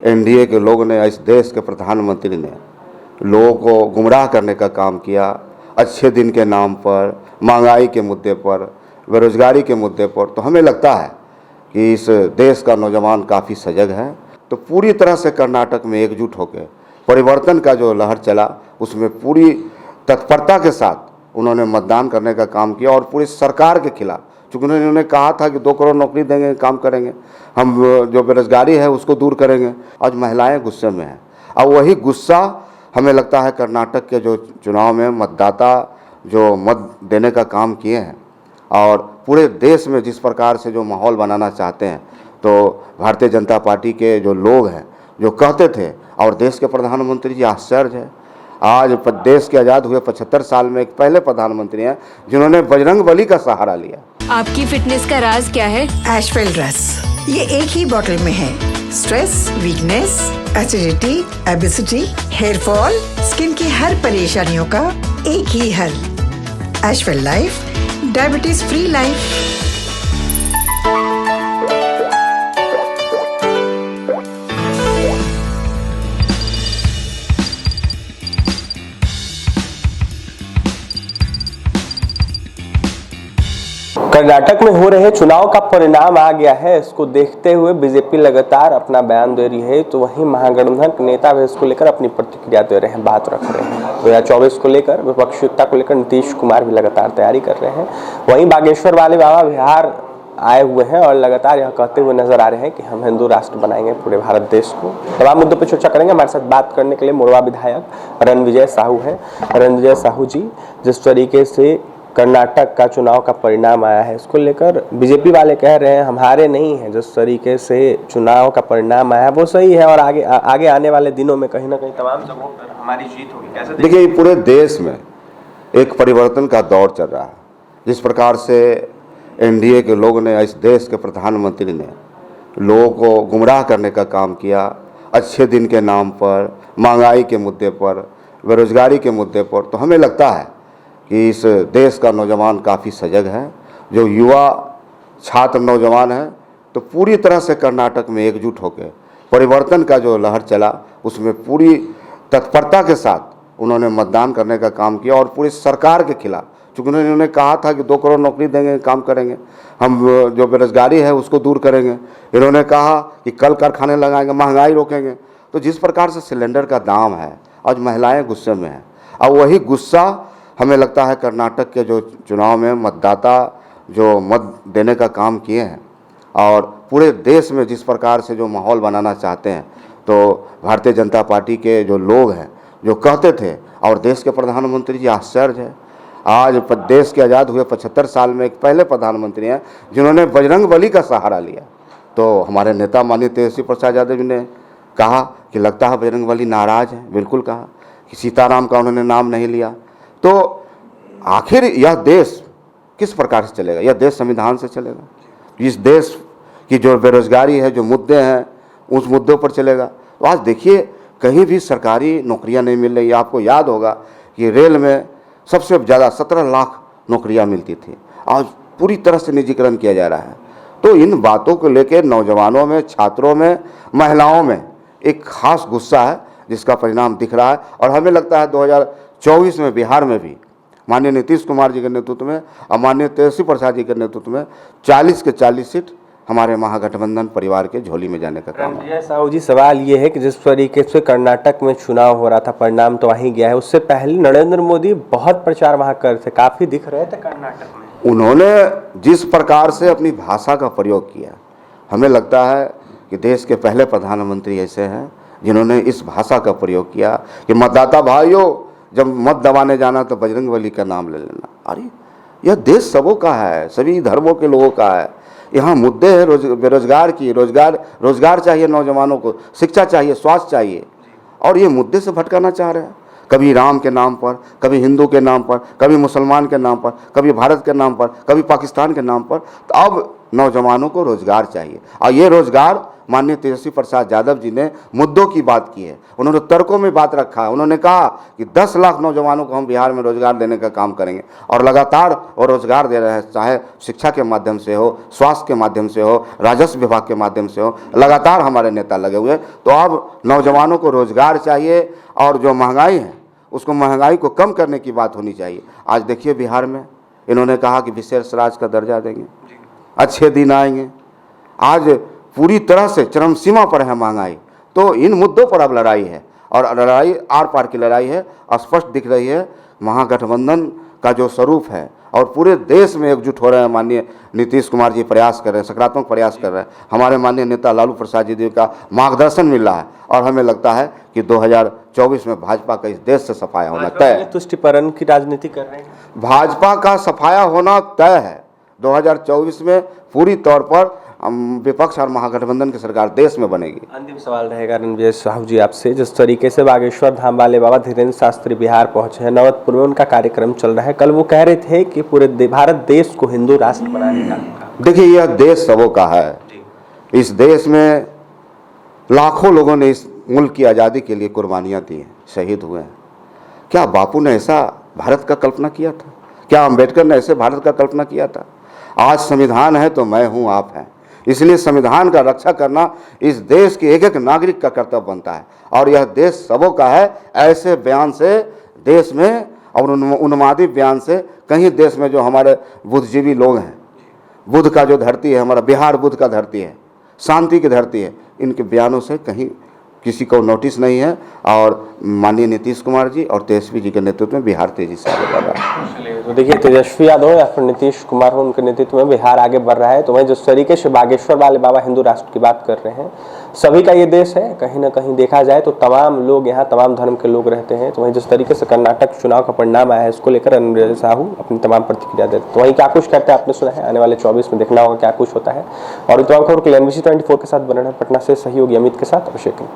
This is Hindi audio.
एनडीए के लोगों ने, इस देश के प्रधानमंत्री ने लोगों को गुमराह करने का काम किया। अच्छे दिन के नाम पर, महंगाई के मुद्दे पर, बेरोजगारी के मुद्दे पर। तो हमें लगता है कि इस देश का नौजवान काफ़ी सजग है। तो पूरी तरह से कर्नाटक में एकजुट होकर परिवर्तन का जो लहर चला, उसमें पूरी तत्परता के साथ उन्होंने मतदान करने का काम किया और पूरी सरकार के खिलाफ, चूँकि उन्होंने कहा था कि 2 करोड़ नौकरी देंगे, काम करेंगे, हम जो बेरोजगारी है उसको दूर करेंगे। आज महिलाएं गुस्से में हैं और वही गुस्सा हमें लगता है कर्नाटक के जो चुनाव में मतदाता जो मत देने का काम किए हैं और पूरे देश में जिस प्रकार से जो माहौल बनाना चाहते हैं, तो भारतीय जनता पार्टी के जो लोग हैं जो कहते थे, और देश के प्रधानमंत्री जी आश्चर्य है, आज देश के आज़ाद हुए 75 साल में एक पहले प्रधानमंत्री हैं जिन्होंने बजरंगबली का सहारा लिया। आपकी फिटनेस का राज क्या है? एशवेल रस, ये एक ही बोतल में है। Stress, weakness, acidity, obesity, hair fall, skin की हर परेशानियों का एक ही हल। Ashwell life, diabetes free life. Karnataka में हो रहे चुनाव का परिणाम आ गया है। इसको देखते हुए बीजेपी लगातार अपना बयान दे रही है, तो वहीं महागठबंधन नेता भी इसको लेकर अपनी प्रतिक्रिया दे रहे हैं, बात रख रहे हैं। 2024 को लेकर, विपक्षीयता को लेकर नीतीश कुमार भी लगातार तैयारी कर रहे हैं। वहीं बागेश्वर वाले बाबा बिहार आए हुए हैं और लगातार यह कहते हुए नजर आ रहे हैं कि हम हिंदू राष्ट्र बनाएंगे पूरे भारत देश को। तमाम मुद्दों पर चर्चा करेंगे। हमारे साथ बात करने के लिए मोरवा विधायक रणविजय साहू हैं। रणविजय साहू जी, जिस तरीके से कर्नाटक का चुनाव का परिणाम आया है, इसको लेकर बीजेपी वाले कह रहे हैं हमारे नहीं है, जिस तरीके से चुनाव का परिणाम आया है वो सही है और आगे आने वाले दिनों में कहीं ना कहीं तमाम जगहों पर हमारी जीत होगी। कैसे देखिए, पूरे देश में एक परिवर्तन का दौर चल रहा है। जिस प्रकार से एनडीए के लोगों ने, इस देश के प्रधानमंत्री ने लोगों को गुमराह करने का काम किया। अच्छे दिन के नाम पर, महंगाई के मुद्दे पर, बेरोजगारी के मुद्दे पर। तो हमें लगता है कि इस देश का नौजवान काफ़ी सजग है। जो युवा छात्र नौजवान हैं, तो पूरी तरह से कर्नाटक में एकजुट होकर परिवर्तन का जो लहर चला, उसमें पूरी तत्परता के साथ उन्होंने मतदान करने का काम किया और पूरी सरकार के खिलाफ, चूँकि उन्होंने कहा था कि 2 करोड़ नौकरी देंगे, काम करेंगे, हम जो बेरोजगारी है उसको दूर करेंगे। इन्होंने कहा कि कल कारखाने लगाएंगे, महंगाई रोकेंगे। तो जिस प्रकार से सिलेंडर का दाम है, आज महिलाएं गुस्से में हैं और वही गुस्सा हमें लगता है कर्नाटक के जो चुनाव में मतदाता जो मत देने का काम किए हैं और पूरे देश में जिस प्रकार से जो माहौल बनाना चाहते हैं, तो भारतीय जनता पार्टी के जो लोग हैं जो कहते थे, और देश के प्रधानमंत्री जी आश्चर्य है, आज देश के आज़ाद हुए 75 साल में एक पहले प्रधानमंत्री हैं जिन्होंने बजरंगबली का सहारा लिया। तो हमारे नेता माननीय तेजस्वी प्रसाद यादव जी ने कहा कि लगता है बजरंगबली नाराज़ है। बिल्कुल कहा कि सीताराम का उन्होंने नाम नहीं लिया। तो आखिर यह देश किस प्रकार से चलेगा? यह देश संविधान से चलेगा। इस देश की जो बेरोजगारी है, जो मुद्दे हैं, उस मुद्दों पर चलेगा। तो आज देखिए, कहीं भी सरकारी नौकरियां नहीं मिल रही। आपको याद होगा कि रेल में सबसे ज़्यादा 17 लाख नौकरियां मिलती थी, आज पूरी तरह से निजीकरण किया जा रहा है। तो इन बातों को लेकर नौजवानों में, छात्रों में, महिलाओं में एक खास गुस्सा है जिसका परिणाम दिख रहा है। और हमें लगता है 2024 में बिहार में भी माननीय नीतीश कुमार जी के नेतृत्व में और माननीय तेजस्वी प्रसाद जी के नेतृत्व में 40 के 40 सीट हमारे महागठबंधन परिवार के झोली में जाने का काम है। साहू जी, सवाल ये है कि जिस तरीके से कर्नाटक में चुनाव हो रहा था, परिणाम तो वहीं गया है, उससे पहले नरेंद्र मोदी बहुत प्रचार वहां कर थे, काफी दिख रहे थे कर्नाटक में। उन्होंने जिस प्रकार से अपनी भाषा का प्रयोग किया, हमें लगता है कि देश के पहले प्रधानमंत्री ऐसे हैं जिन्होंने इस भाषा का प्रयोग किया कि मतदाता भाइयों, जब मत दबाने जाना तो बजरंगबली का नाम ले लेना। अरे यह देश सबों का है, सभी धर्मों के लोगों का है। यहाँ मुद्दे हैं बेरोजगार की, रोजगार चाहिए नौजवानों को, शिक्षा चाहिए, स्वास्थ्य चाहिए, और ये मुद्दे से भटकाना चाह रहे हैं। कभी राम के नाम पर, कभी हिंदू के नाम पर, कभी मुसलमान के नाम पर, कभी भारत के नाम पर, कभी पाकिस्तान के नाम पर। तो अब नौजवानों को रोजगार चाहिए और ये रोजगार माननीय तेजस्वी प्रसाद यादव जी ने मुद्दों की बात की है, उन्होंने तर्कों में बात रखा है। उन्होंने कहा कि 10 लाख नौजवानों को हम बिहार में रोजगार देने का काम करेंगे और लगातार वो रोजगार दे रहे हैं, चाहे शिक्षा के माध्यम से हो, स्वास्थ्य के माध्यम से हो, राजस्व विभाग के माध्यम से हो, लगातार हमारे नेता लगे हुए। तो अब नौजवानों को रोजगार चाहिए और जो महंगाई है उसको, महंगाई को कम करने की बात होनी चाहिए। आज देखिए बिहार में इन्होंने कहा कि विशेष राज्य का दर्जा देंगे, अच्छे दिन आएंगे। आज पूरी तरह से चरम सीमा पर है महंगाई। तो इन मुद्दों पर अब लड़ाई है और लड़ाई आर पार की लड़ाई है। स्पष्ट दिख रही है महागठबंधन का जो स्वरूप है और पूरे देश में एकजुट हो रहे हैं। माननीय नीतीश कुमार जी प्रयास कर रहे हैं, सकारात्मक प्रयास कर रहे हैं। हमारे माननीय नेता लालू प्रसाद जी का मार्गदर्शन मिल रहा है और हमें लगता है कि 2024 में भाजपा का इस देश से सफाया होना तय है। तुष्टिकरण की राजनीति कर रहे हैं, भाजपा का सफाया होना तय है। 2024 में पूरी तौर पर विपक्ष और महागठबंधन की सरकार देश में बनेगी। अंतिम सवाल रहेगा रणवीर साहू जी आपसे, जिस तरीके से बागेश्वर धाम वाले बाबा धीरेन्द्र शास्त्री बिहार पहुंचे हैं, नवतपुर में उनका कार्यक्रम चल रहा है, कल वो कह रहे थे कि पूरे भारत देश को हिंदू राष्ट्र बनाने का। देखिए, यह देश सबों का है। इस देश में लाखों लोगं ने इस मुल्क की आज़ादी के लिए कुर्बानियाँ दी हैं, शहीद हुए हैं। क्या बापू ने ऐसा भारत का कल्पना किया था? क्या अम्बेडकर ने ऐसे भारत का कल्पना किया था? आज संविधान है तो मैं हूँ, आप हैं। इसलिए संविधान का रक्षा करना इस देश के एक एक नागरिक का कर्तव्य बनता है और यह देश सबों का है। ऐसे बयान से देश में और उन्मादी बयान से कहीं देश में जो हमारे बुद्धिजीवी लोग हैं, बुद्ध का जो धरती है, हमारा बिहार बुद्ध का धरती है, शांति की धरती है, इनके बयानों से कहीं किसी को नोटिस नहीं है। और माननीय नीतीश कुमार जी और तेजस्वी जी के नेतृत्व में बिहार तेजी से आगे बढ़ रहा है। तो देखिए, तेजस्वी यादव या फिर नीतीश कुमार हो, उनके नेतृत्व में बिहार आगे बढ़ रहा है। तो वहीं जिस तरीके से बागेश्वर वाले बाबा हिंदू राष्ट्र की बात कर रहे हैं, सभी का ये देश है। कहीं ना कहीं देखा जाए तो तमाम लोग यहाँ, तमाम धर्म के लोग रहते हैं। तो वहीं जिस तरीके से कर्नाटक चुनाव का परिणाम आया है, इसको लेकर रणवीर साहू अपनी तमाम प्रतिक्रिया देते हैं। तो वहीं क्या कुछ कहते हैं आपने सुना है, आने वाले 24 में देखना होगा क्या कुछ होता है। और तमाम खबर के लिए NBC 24 के साथ बने रहे। पटना से सहयोगी अमित के साथ अभिषेक।